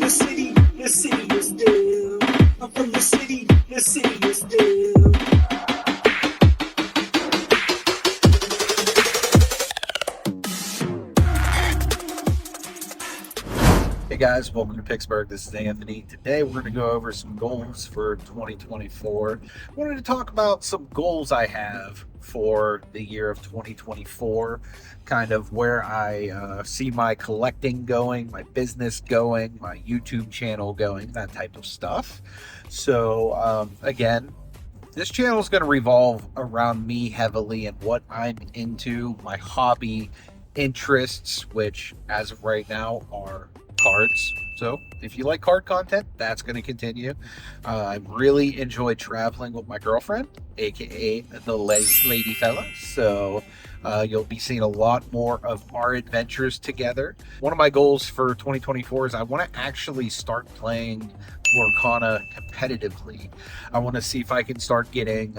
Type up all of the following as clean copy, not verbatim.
the city is still. I'm from the city is still. Hey guys, welcome to Picksburgh. This is Anthony. Today we're going to go over some goals for 2024. I wanted to talk about some goals I have for the year of 2024, kind of where I see my collecting going, my business going, my YouTube channel going, that type of stuff. So, again, this channel is going to revolve around me heavily and what I'm into, my hobby interests, which as of right now are cards. So if you like card content, that's going to continue. I really enjoy traveling with my girlfriend, aka the lady fella. So you'll be seeing a lot more of our adventures together. One of my goals for 2024 is I want to actually start playing Lorcana competitively. I want to see if I can start getting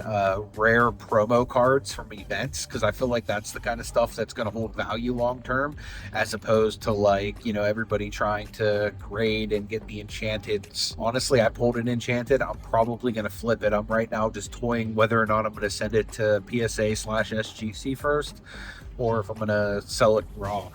rare promo cards from events, because I feel like that's the kind of stuff that's going to hold value long term, as opposed to, like, you know, everybody trying to grade and get the enchanted. Honestly, I pulled an enchanted. I'm probably going to flip it. I'm right now just toying whether or not I'm going to send it to PSA/SGC first, or if I'm going to sell it raw.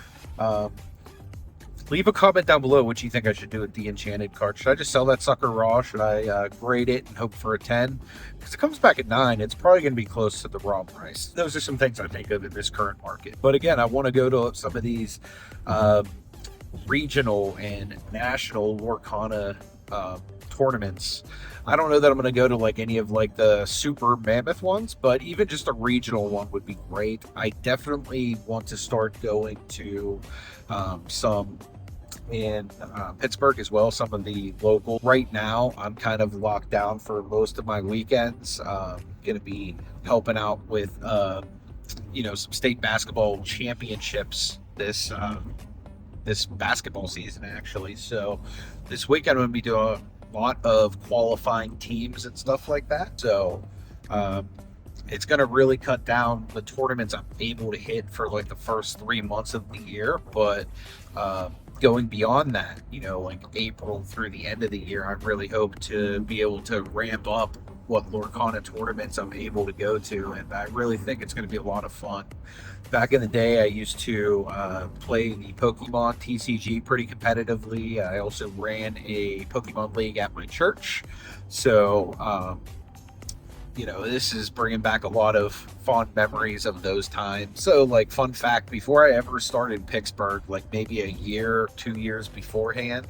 Leave a comment down below what you think I should do with the enchanted card. Should I just sell that sucker raw? Should I grade it and hope for a 10? Because it comes back at 9. It's probably going to be close to the raw price. Those are some things I think of in this current market. But again, I want to go to some of these regional and national Lorcana tournaments. I don't know that I'm going to go to like any of like the super mammoth ones, but even just a regional one would be great. I definitely want to start going to some in Pittsburgh as well, some of the local. Right now, I'm kind of locked down for most of my weekends. Going to be helping out with, some state basketball championships this basketball season, actually. So this weekend, I'm going to be doing a lot of qualifying teams and stuff like that. So it's going to really cut down the tournaments I'm able to hit for like the first 3 months of the year. But going beyond that, like April through the end of the year, I really hope to be able to ramp up what Lorcana tournaments I'm able to go to, and I really think it's going to be a lot of fun. Back in the day, I used to play the Pokemon TCG pretty competitively. I also ran a Pokemon League at my church, so this is bringing back a lot of fond memories of those times. So, like, fun fact, before I ever started Picksburgh, like maybe a year, 2 years beforehand,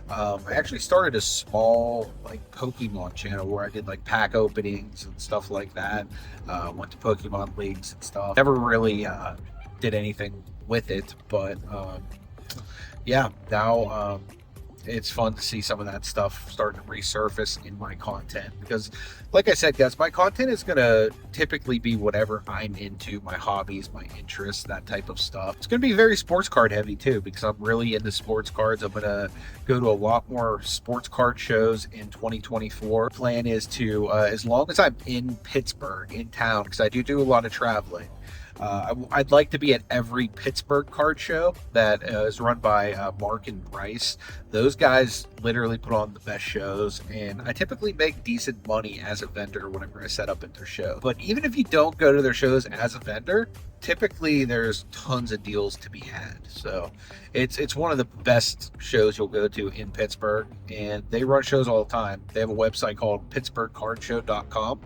I actually started a small, like, Pokemon channel where I did, like, pack openings and stuff like that. Went to Pokemon leagues and stuff. Never really did anything with it, but now it's fun to see some of that stuff starting to resurface in my content, because like I said, guys, my content is going to typically be whatever I'm into, my hobbies, my interests, that type of stuff. It's going to be very sports card heavy too, because I'm really into sports cards. I'm going to go to a lot more sports card shows in 2024. Plan is to, as long as I'm in Pittsburgh, in town, because I do a lot of traveling, I'd like to be at every Pittsburgh card show that is run by Mark and Bryce. Those guys literally put on the best shows, and I typically make decent money as a vendor whenever I set up at their show. But even if you don't go to their shows as a vendor, typically there's tons of deals to be had. So it's one of the best shows you'll go to in Pittsburgh, and they run shows all the time. They have a website called PittsburghCardShow.com.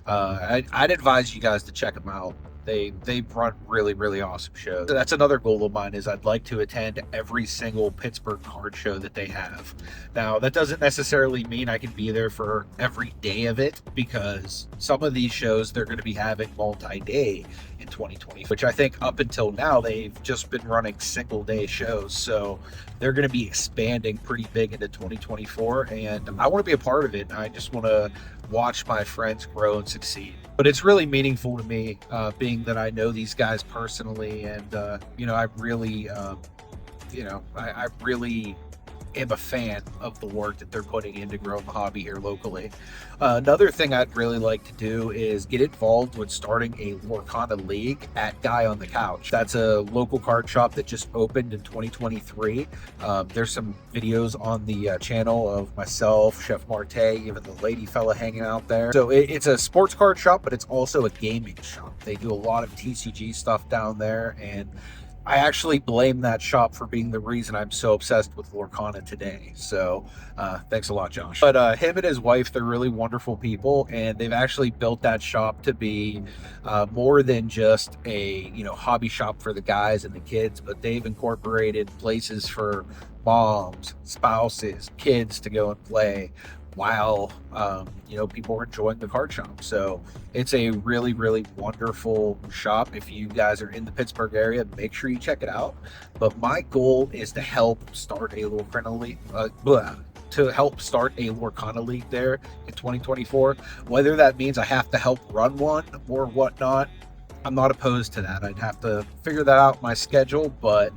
I'd advise you guys to check them out. They run really, really awesome shows. So that's another goal of mine, is I'd like to attend every single Pittsburgh card show that they have. Now, that doesn't necessarily mean I can be there for every day of it, because some of these shows, they're going to be having multi-day in 2020, which I think up until now, they've just been running single-day shows. So they're going to be expanding pretty big into 2024, and I want to be a part of it. I just want to watch my friends grow and succeed. But it's really meaningful to me, being that I know these guys personally, and I really am a fan of the work that they're putting into growing the hobby here locally. Another thing I'd really like to do is get involved with starting a Lorcana League at Guy on the Couch. That's a local card shop that just opened in 2023. There's some videos on the channel of myself, Chef Marte, even the lady fella hanging out there. So it's a sports card shop, but it's also a gaming shop. They do a lot of TCG stuff down there, and I actually blame that shop for being the reason I'm so obsessed with Lorcana today. So thanks a lot, Josh. But him and his wife, they're really wonderful people, and they've actually built that shop to be more than just a hobby shop for the guys and the kids, but they've incorporated places for moms, spouses, kids to go and play while people are enjoying the card shop. So it's a really, really wonderful shop. If you guys are in the Pittsburgh area, make sure you check it out. But my goal is to help start a Lorcana League, there in 2024. Whether that means I have to help run one or whatnot, I'm not opposed to that. I'd have to figure that out in my schedule, but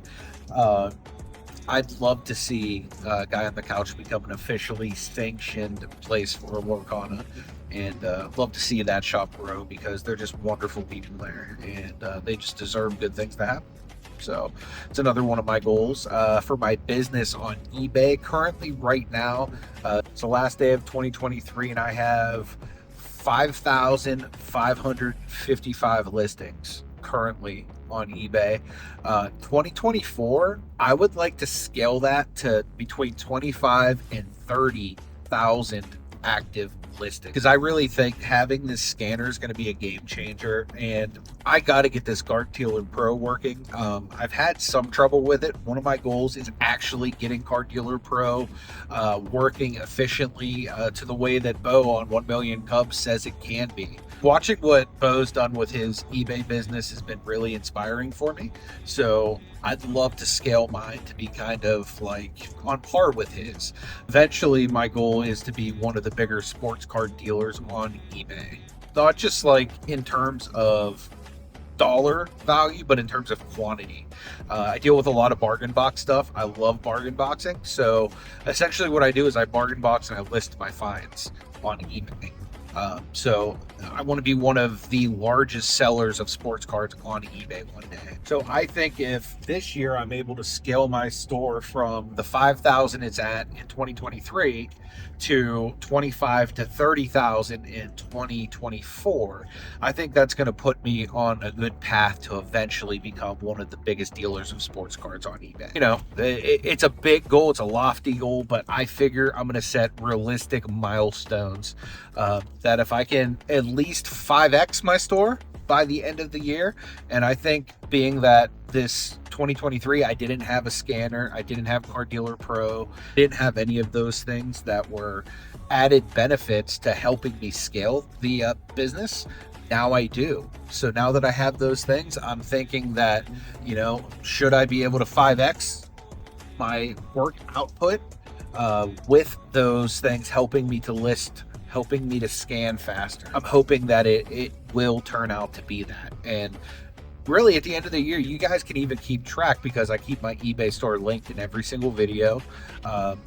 I'd love to see Guy on the Couch become an officially sanctioned place for Lorcana, and love to see that shop grow because they're just wonderful people there, and they just deserve good things to happen. So it's another one of my goals for my business on eBay. Currently, right now, it's the last day of 2023, and I have 5,555 listings currently on eBay. 2024, I would like to scale that to between 25 and 30,000 active listings, because I really think having this scanner is going to be a game changer, and I got to get this Card Dealer Pro working. I've had some trouble with it. One of my goals is actually getting Card Dealer Pro working efficiently to the way that Bo on 1 Million Cubs says it can be. Watching what Bo's done with his eBay business has been really inspiring for me. So I'd love to scale mine to be kind of like on par with his. Eventually, my goal is to be one of the bigger sports card dealers on eBay. Not just like in terms of dollar value, but in terms of quantity. I deal with a lot of bargain box stuff. I love bargain boxing. So essentially what I do is I bargain box and I list my finds on eBay. So I want to be one of the largest sellers of sports cards on eBay one day. So I think if this year I'm able to scale my store from the 5,000 it's at in 2023 to 25 to 30,000 in 2024, I think that's going to put me on a good path to eventually become one of the biggest dealers of sports cards on eBay. It's a big goal, it's a lofty goal, but I figure I'm going to set realistic milestones that if I can at least 5x my store by the end of the year. And I think being that this 2023, I didn't have a scanner, I didn't have Card Dealer Pro, didn't have any of those things that were added benefits to helping me scale the business. Now I do. So now that I have those things, I'm thinking that, should I be able to 5x my work output with those things helping me to list, helping me to scan faster, I'm hoping that it will turn out to be that. And really, at the end of the year, you guys can even keep track because I keep my eBay store linked in every single video.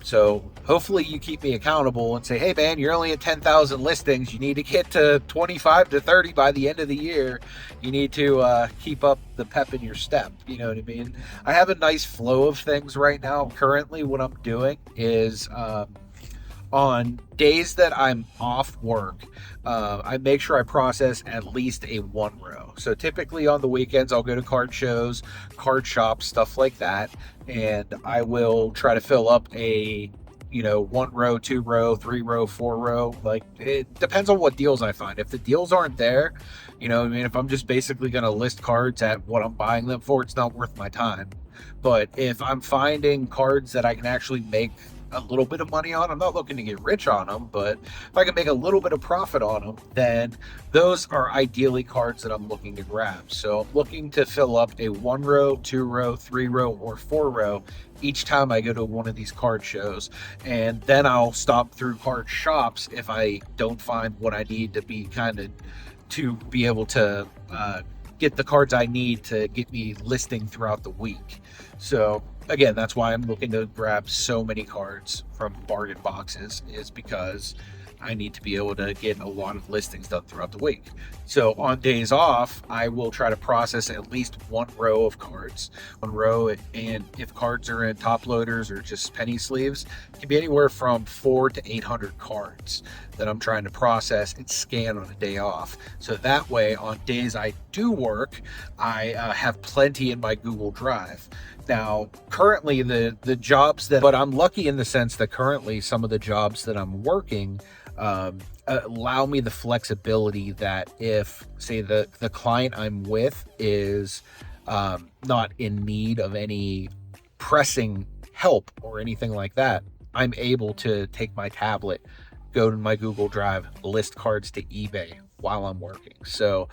So hopefully you keep me accountable and say, hey man, you're only at 10,000 listings. You need to get to 25 to 30 by the end of the year. You need to keep up the pep in your step. You know what I mean? I have a nice flow of things right now. Currently, what I'm doing is on days that I'm off work, I make sure I process at least a one row. So typically on the weekends, I'll go to card shows, card shops, stuff like that. And I will try to fill up a, 1 row, 2 row, 3 row, 4 row. Like, it depends on what deals I find. If the deals aren't there, if I'm just basically going to list cards at what I'm buying them for, it's not worth my time. But if I'm finding cards that I can actually make a little bit of money on, I'm not looking to get rich on them, but if I can make a little bit of profit on them, then those are ideally cards that I'm looking to grab. So I'm looking to fill up a 1 row, 2 row, 3 row, or 4 row each time I go to one of these card shows. And then I'll stop through card shops if I don't find what I need to be able to get the cards I need to get me listing throughout the week. So again, that's why I'm looking to grab so many cards from bargain boxes, is because I need to be able to get a lot of listings done throughout the week. So on days off, I will try to process at least one row of cards. One row, and if cards are in top loaders or just penny sleeves, it can be anywhere from 400 to 800 cards that I'm trying to process and scan on a day off. So that way, on days I do work, I have plenty in my Google Drive. Now, currently the jobs that, but I'm lucky in the sense that currently some of the jobs that I'm working allow me the flexibility that if, say, the client I'm with is not in need of any pressing help or anything like that, I'm able to take my tablet, go to my Google Drive, list cards to eBay while I'm working. So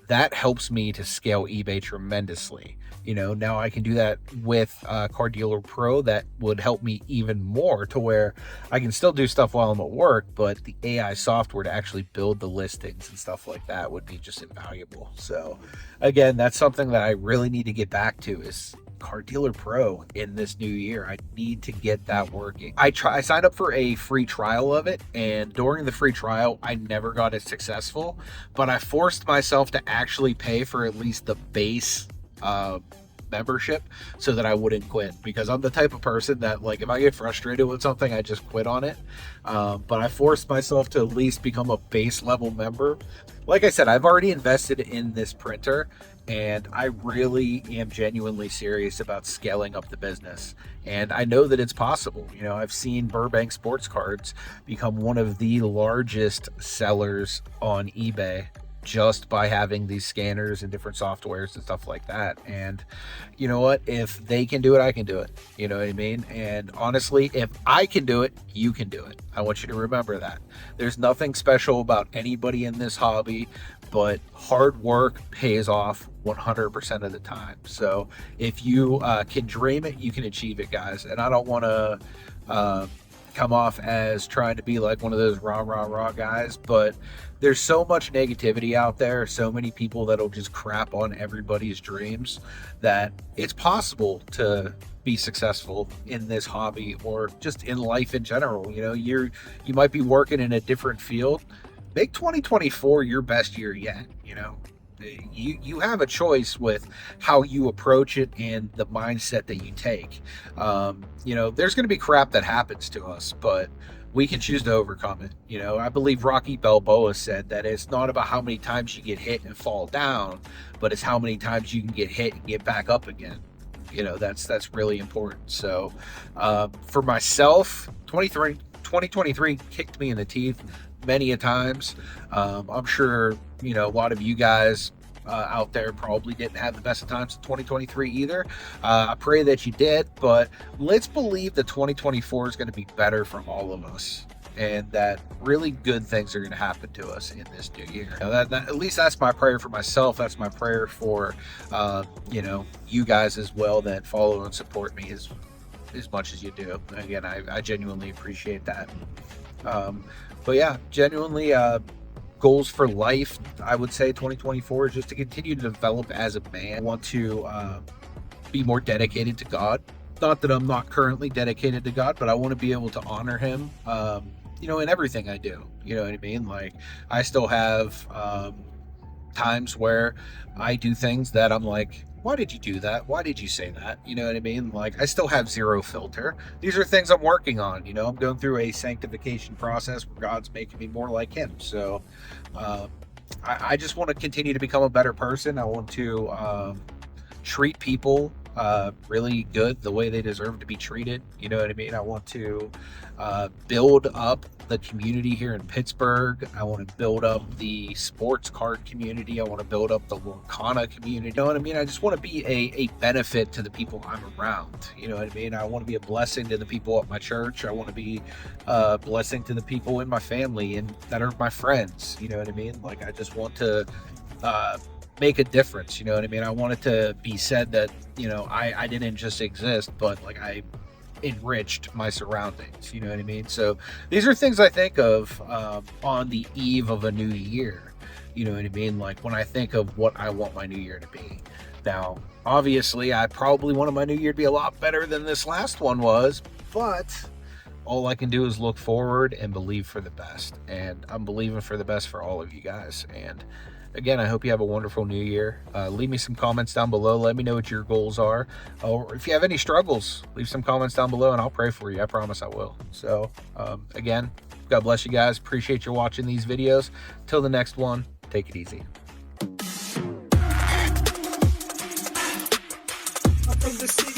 that helps me to scale eBay tremendously. Now I can do that with Card Dealer Pro. That would help me even more, to where I can still do stuff while I'm at work, but the AI software to actually build the listings and stuff like that would be just invaluable. So again, that's something that I really need to get back to, is Card Dealer Pro in this new year. I need to get that working. I signed up for a free trial of it, and during the free trial, I never got as successful, but I forced myself to actually pay for at least the base membership so that I wouldn't quit, because I'm the type of person that, like, if I get frustrated with something, I just quit on it. But I forced myself to at least become a base level member. Like I said, I've already invested in this printer, and I really am genuinely serious about scaling up the business. And I know that it's possible. I've seen Burbank Sports Cards become one of the largest sellers on eBay just by having these scanners and different softwares and stuff like that. And you know what? If they can do it, I can do it. You know what I mean? And honestly, if I can do it, you can do it. I want you to remember that. There's nothing special about anybody in this hobby, but hard work pays off 100% of the time. So if you can dream it, you can achieve it, guys. And I don't want to come off as trying to be like one of those rah guys, but there's so much negativity out there, so many people that'll just crap on everybody's dreams, that it's possible to be successful in this hobby or just in life in general. You might be working in a different field. Make 2024 your best year yet. You have a choice with how you approach it and the mindset that you take. There's going to be crap that happens to us, but we can choose to overcome it. I believe Rocky Balboa said that it's not about how many times you get hit and fall down, but it's how many times you can get hit and get back up again. That's really important. So for myself, 2023 kicked me in the teeth many a times. I'm sure a lot of you guys out there probably didn't have the best of times in 2023 either. I pray that you did, but let's believe that 2024 is going to be better for all of us, and that really good things are going to happen to us in this new year. That at least that's my prayer for myself. That's my prayer for you guys as well, that follow and support me as much as you do. Again, I genuinely appreciate that. But yeah, genuinely, goals for life, I would say 2024 is just to continue to develop as a man. I want to be more dedicated to God. Not that I'm not currently dedicated to God, but I want to be able to honor him, in everything I do. You know what I mean? Like, I still have times where I do things that I'm like, why did you do that? Why did you say that? You know what I mean? Like, I still have zero filter. These are things I'm working on. I'm going through a sanctification process where God's making me more like him. So I just want to continue to become a better person. I want to treat people really good, the way they deserve to be treated. You know what I mean? I want to build up the community here in Pittsburgh. I want to build up the sports card community. I want to build up the Lorcana community. You know what I mean? I just want to be a benefit to the people I'm around. You know what I mean? I want to be a blessing to the people at my church. I want to be a blessing to the people in my family and that are my friends. You know what I mean? Like, I just want to make a difference. You know what I mean? I want it to be said that, I didn't just exist, but like, I enriched my surroundings. You know what I mean? So these are things I think of on the eve of a new year. You know what I mean? Like when I think of what I want my new year to be. Now, obviously, I probably wanted my new year to be a lot better than this last one was, but all I can do is look forward and believe for the best. And I'm believing for the best for all of you guys. And again, I hope you have a wonderful new year. Leave me some comments down below. Let me know what your goals are. Or if you have any struggles, leave some comments down below and I'll pray for you. I promise I will. So again, God bless you guys. Appreciate you watching these videos. Till the next one, take it easy. I'm from the city.